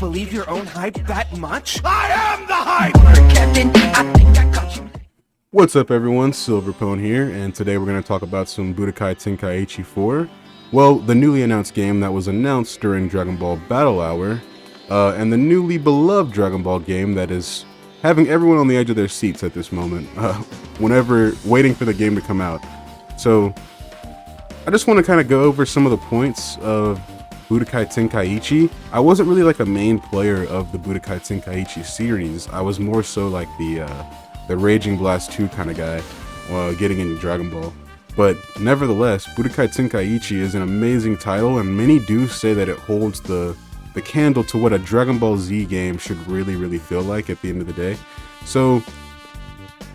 Believe your own hype that much? I am the hype! Captain, I think I got you. What's up everyone, Silverpone here, and today we're going to talk about some Budokai Tenkaichi 4. Well, the newly announced game that was announced during Dragon Ball Battle Hour, and the newly beloved Dragon Ball game that is having everyone on the edge of their seats at this moment, whenever waiting for the game to come out. So, I just want to kind of go over some of the points of Budokai Tenkaichi. I wasn't really like a main player of the Budokai Tenkaichi series. I was more so like the Raging Blast 2 kind of guy getting into Dragon Ball. But nevertheless, Budokai Tenkaichi is an amazing title, and many do say that it holds the candle to what a Dragon Ball Z game should really feel like at the end of the day. So,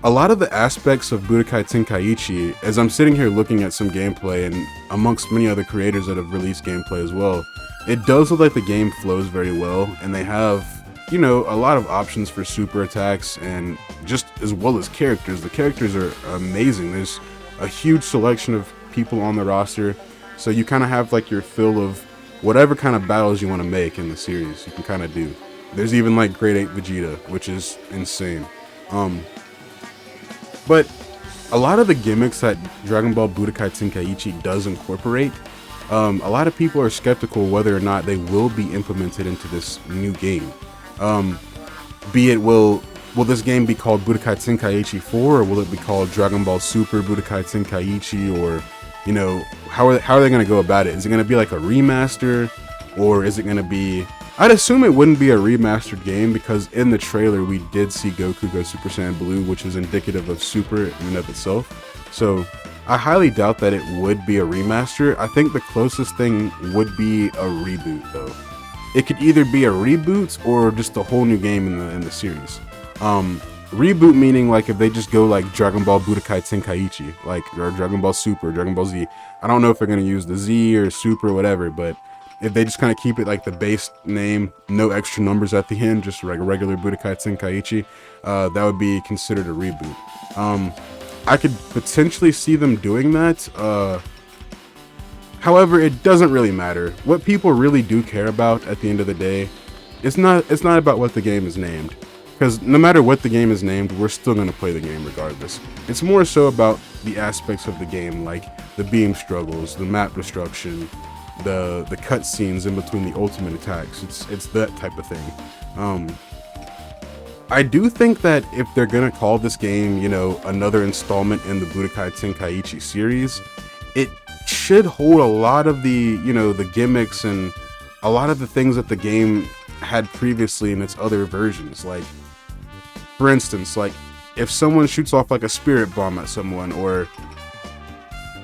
a lot of the aspects of Budokai Tenkaichi, as I'm sitting here looking at some gameplay and amongst many other creators that have released gameplay as well, it does look like the game flows very well, and they have, you know, a lot of options for super attacks and just as well as characters. The characters are amazing. There's a huge selection of people on the roster, so you kind of have like your fill of whatever kind of battles you want to make in the series, you can kind of do. There's even like Grade 8 Vegeta, which is insane. But a lot of the gimmicks that Dragon Ball Budokai Tenkaichi does incorporate, a lot of people are skeptical whether or not they will be implemented into this new game. Be it will this game be called Budokai Tenkaichi 4, or will it be called Dragon Ball Super Budokai Tenkaichi, or, you know, how are they going to go about it? Is it going to be like a remaster, or is it going to be... I'd assume it wouldn't be a remastered game, because in the trailer we did see Goku go Super Saiyan Blue, which is indicative of Super in and of itself. So I highly doubt that it would be a remaster. I think the closest thing would be a reboot, though. It could either be a reboot or just a whole new game in the series. Reboot meaning like if they just go like Dragon Ball Budokai Tenkaichi, like, or Dragon Ball Super, Dragon Ball Z. I don't know if they're gonna use the Z or Super or whatever, but if they just kind of keep it like the base name, no extra numbers at the end, just like a regular Budokai Tenkaichi, that would be considered a reboot. I could potentially see them doing that. However, it doesn't really matter. What people really do care about at the end of the day, it's not about what the game is named. Because no matter what the game is named, we're still going to play the game regardless. It's more so about the aspects of the game, like the beam struggles, the map destruction, the cutscenes in between the ultimate attacks. It's that type of thing. I do think that if they're gonna call this game, you know, another installment in the Budokai Tenkaichi series, it should hold a lot of the, you know, the gimmicks and a lot of the things that the game had previously in its other versions. Like, for instance, like if someone shoots off like a spirit bomb at someone, or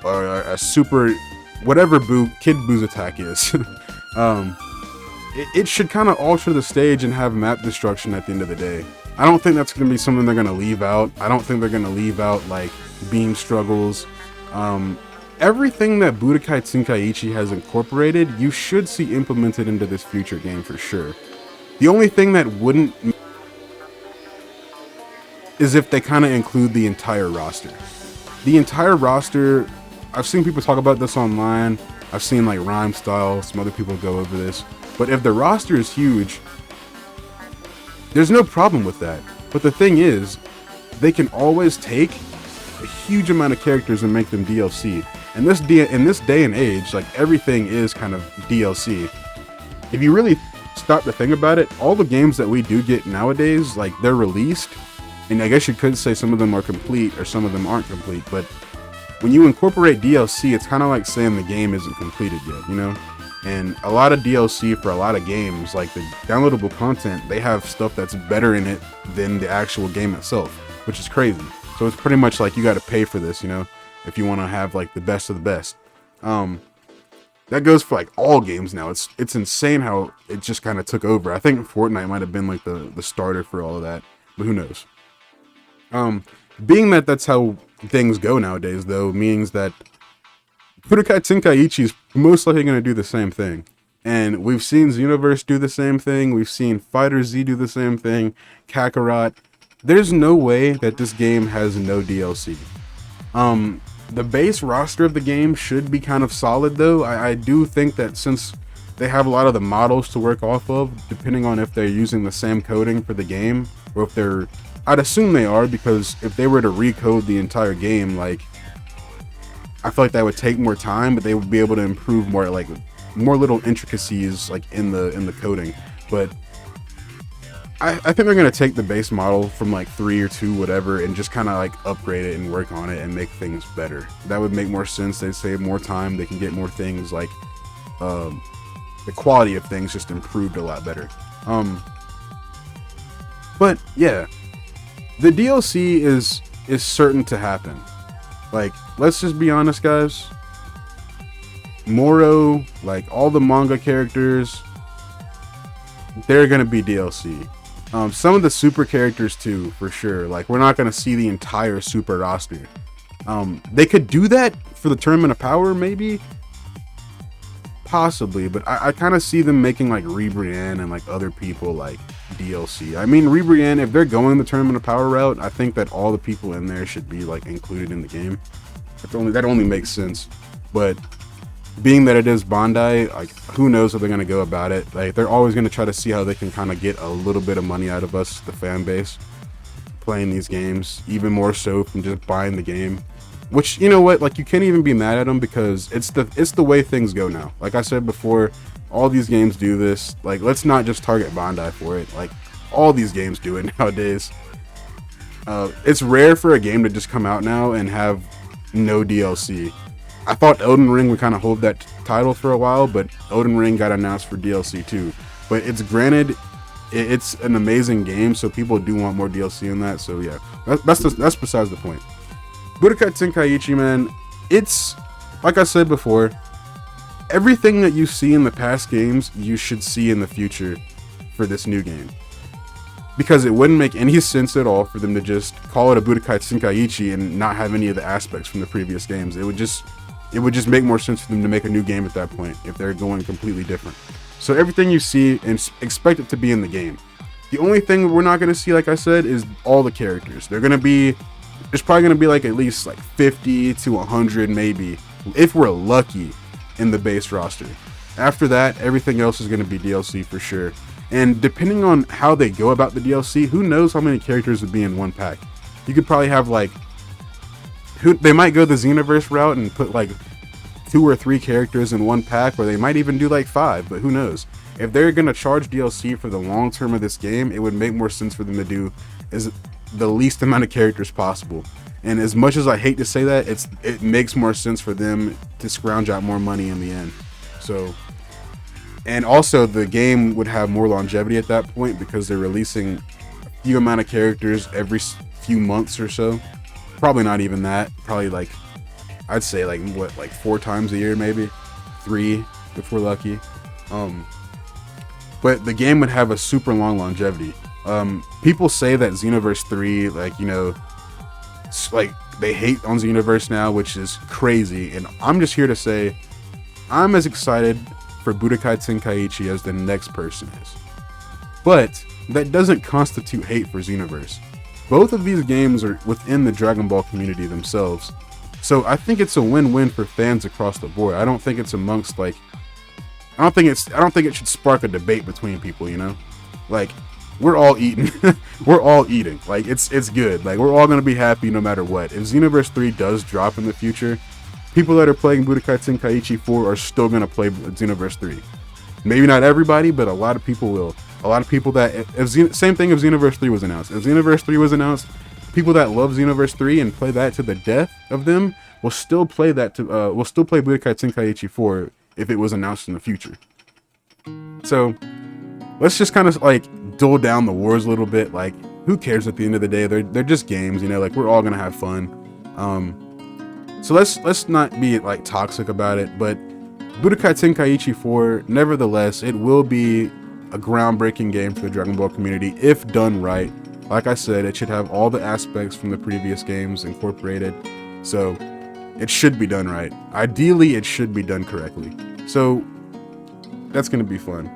a super whatever Kid Boo's attack is, it should kind of alter the stage and have map destruction at the end of the day. I don't think that's going to be something they're going to leave out. I don't think they're going to leave out like beam struggles. Everything that Budokai Tenkaichi has incorporated, you should see implemented into this future game for sure. The only thing that wouldn't is if they kind of include the entire roster. The entire roster, I've seen people talk about this online. I've seen like Rhyme Style, some other people go over this. But if the roster is huge, there's no problem with that. But the thing is, they can always take a huge amount of characters and make them DLC. And in this day and age, like, everything is kind of DLC. If you really stop to think about it, all the games that we do get nowadays, like, they're released, and I guess you could say some of them are complete or some of them aren't complete, but when you incorporate DLC, it's kind of like saying the game isn't completed yet, you know? And a lot of DLC for a lot of games, like the downloadable content, they have stuff that's better in it than the actual game itself, which is crazy. So it's pretty much like you got to pay for this, you know, if you want to have like the best of the best. That goes for like all games now. It's insane how it just kind of took over. I think Fortnite might have been like the starter for all of that, but who knows? Being that that's how things go nowadays, though, means that Budokai Tenkaichi is most likely going to do the same thing. And we've seen Xenoverse do the same thing. We've seen Fighter Z do the same thing. Kakarot. There's no way that this game has no DLC. The base roster of the game should be kind of solid, though. I do think that since they have a lot of the models to work off of, depending on if they're using the same coding for the game, or if they're, I'd assume they are, because if they were to recode the entire game, like, I feel like that would take more time, but they would be able to improve more, like, more little intricacies, like, in the coding. But I think they're going to take the base model from like 3 or 2, whatever, and just kind of like upgrade it and work on it and make things better. That would make more sense. They save more time. They can get more things, like the quality of things just improved a lot better. But yeah, the DLC is certain to happen. Like, let's just be honest, guys. Moro, like all the manga characters, they're going to be DLC. Some of the super characters too, for sure. Like, we're not going to see the entire super roster. They could do that for the Tournament of Power, maybe, possibly, but I kind of see them making like Ribrianne and like other people like DLC. I mean, Ribrianne, if they're going the Tournament of Power route, I think that all the people in there should be like included in the game. That only makes sense. But being that it is Bandai, like, who knows how they're going to go about it. Like, they're always going to try to see how they can kind of get a little bit of money out of us, the fan base, playing these games, even more so from just buying the game. Which, you know what, like, you can't even be mad at them, because it's the way things go now. Like I said before, all these games do this. Like, let's not just target Bandai for it. Like, all these games do it nowadays. It's rare for a game to just come out now and have no DLC. I thought Elden Ring would kind of hold that title for a while, but Elden Ring got announced for DLC too. But it's granted, it's an amazing game, so people do want more DLC in that. So yeah, that's besides the point. Budokai Tenkaichi, man, it's, like I said before, everything that you see in the past games, you should see in the future for this new game. Because it wouldn't make any sense at all for them to just call it a Budokai Tenkaichi and not have any of the aspects from the previous games. It would just make more sense for them to make a new game at that point if they're going completely different. So everything you see, and expect it to be in the game. The only thing we're not going to see, like I said, is all the characters. There's probably going to be like at least like 50 to 100 maybe, if we're lucky, in the base roster. After that, everything else is going to be DLC for sure. And depending on how they go about the DLC, who knows how many characters would be in one pack. You could probably have like, they might go the Xenoverse route and put like 2 or 3 characters in one pack, or they might even do like 5, but who knows. If they're going to charge DLC for the long term of this game, it would make more sense for them to do is the least amount of characters possible. And as much as I hate to say that, it makes more sense for them to scrounge out more money in the end. So, and also the game would have more longevity at that point, because they're releasing a few amount of characters every few months or so. Probably not even that. Probably like, I'd say like what, like 4 times a year, maybe 3 if we're lucky. But the game would have a super long longevity. People say that Xenoverse 3, like, you know, like they hate on Xenoverse now, which is crazy. And I'm just here to say, I'm as excited for Budokai Tenkaichi as the next person is. But that doesn't constitute hate for Xenoverse. Both of these games are within the Dragon Ball community themselves. So I think it's a win-win for fans across the board. I don't think it's amongst like, I don't think it should spark a debate between people, you know? Like, we're all eating. We're all eating. Like, it's good. Like, we're all going to be happy no matter what. If Xenoverse 3 does drop in the future, people that are playing Budokai Tenkaichi 4 are still going to play Xenoverse 3. Maybe not everybody, but a lot of people will. A lot of people that, same thing if Xenoverse 3 was announced. If Xenoverse 3 was announced, people that love Xenoverse 3 and play that to the death of them will still play will still play Budokai Tenkaichi 4 if it was announced in the future. So, let's just kind of like dull down the wars a little bit. Like, who cares at the end of the day? They're just games, you know, like we're all gonna have fun. So let's not be like toxic about it, but Budokai Tenkaichi 4, nevertheless, it will be a groundbreaking game for the Dragon Ball community if done right. Like I said, it should have all the aspects from the previous games incorporated, so it should be done right. Ideally, it should be done correctly. So that's gonna be fun.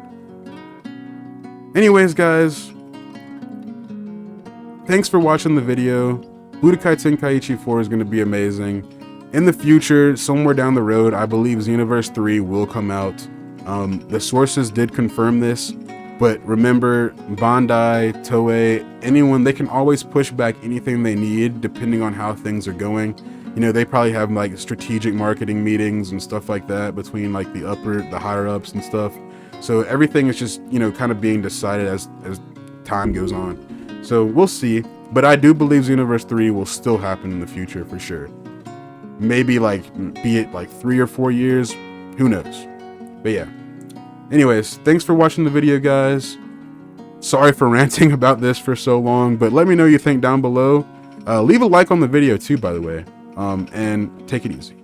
Anyways, guys, thanks for watching the video. Budokai Tenkaichi 4 is going to be amazing. In the future, somewhere down the road, I believe Xenoverse 3 will come out. The sources did confirm this, but remember, Bandai, Toei, anyone, they can always push back anything they need depending on how things are going. You know, they probably have like strategic marketing meetings and stuff like that between like the higher ups and stuff. So everything is just, you know, kind of being decided as time goes on. So we'll see. But I do believe Xenoverse 3 will still happen in the future for sure. Maybe like, be it like 3 or 4 years, who knows? But yeah. Anyways, thanks for watching the video, guys. Sorry for ranting about this for so long, but let me know what you think down below. Leave a like on the video too, by the way, and take it easy.